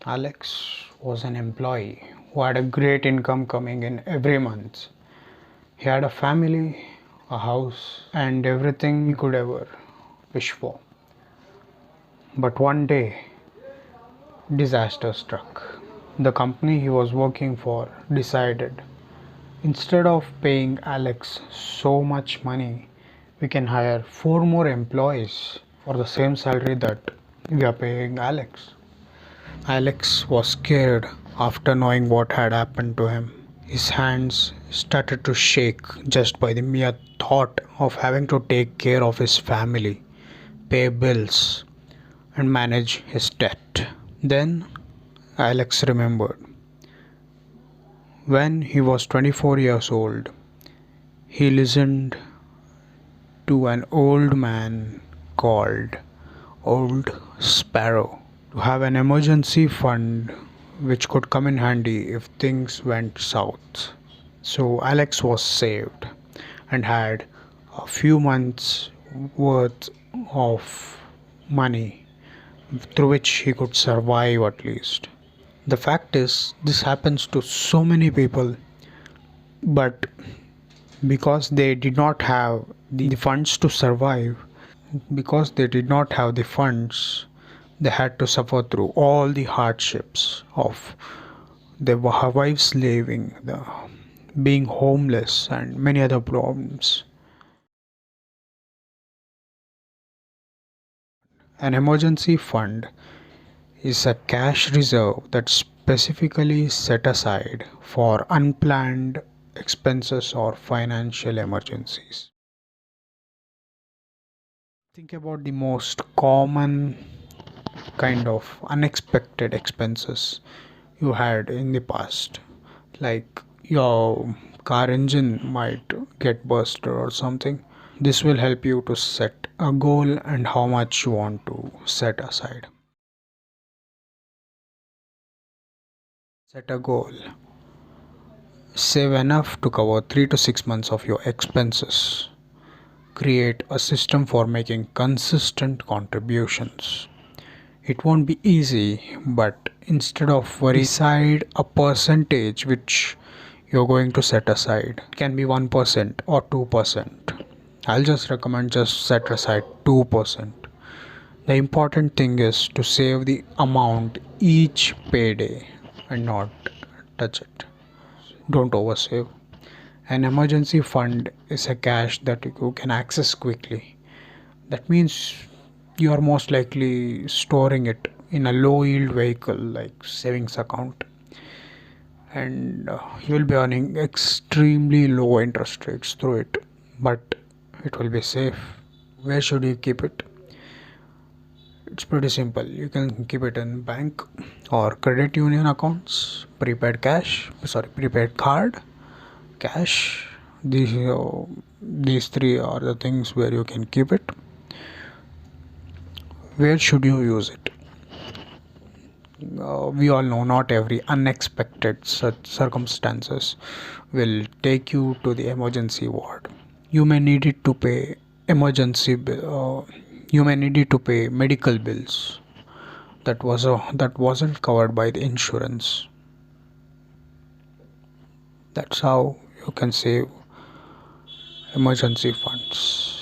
Alex was an employee who had a great income coming in every month. He had a family, a house, and everything he could ever wish for. But one day, disaster struck. The company he was working for decided, instead of paying Alex so much money, we can hire 4 more employees for the same salary that we are paying Alex. Alex was scared after knowing what had happened to him. His hands started to shake just by the mere thought of having to take care of his family, pay bills, and manage his debt. Then Alex remembered. When he was 24 years old, he listened to an old man called Old Sparrow to have an emergency fund which could come in handy if things went south. So Alex was saved and had a few months worth of money through which he could survive at least. The fact is, this happens to so many people, but because they did not have the funds to survive, because they did not have the funds, they had to suffer through all the hardships of their wives leaving, being homeless, and many other problems. An emergency fund is a cash reserve that's specifically set aside for unplanned expenses or financial emergencies. Think about the most common kind of unexpected expenses you had in the past, like your car engine might get busted or something. This will help you to set a goal and how much you want to set aside. Set a goal. Save enough to cover 3 to 6 months of your expenses. Create a system for making consistent contributions. It won't be easy, but instead of worry, decide a percentage which you're going to set aside. It can be 1% or 2%. I'll just recommend just set aside 2%. The important thing is to save the amount each payday and not touch it. Don't oversave. An emergency fund is a cash that you can access quickly. That means you are most likely storing it in a low yield vehicle like savings account, and you will be earning extremely low interest rates through it, but it will be safe. Where should you keep it? It's pretty simple. You can keep it in bank or credit union accounts, prepaid card, cash. These three are the things where you can keep it. Where should you use it? We all know not every unexpected such circumstances will take you to the emergency ward. You may need it to pay you may need it to pay medical bills that wasn't covered by the insurance. That's how you can save emergency funds.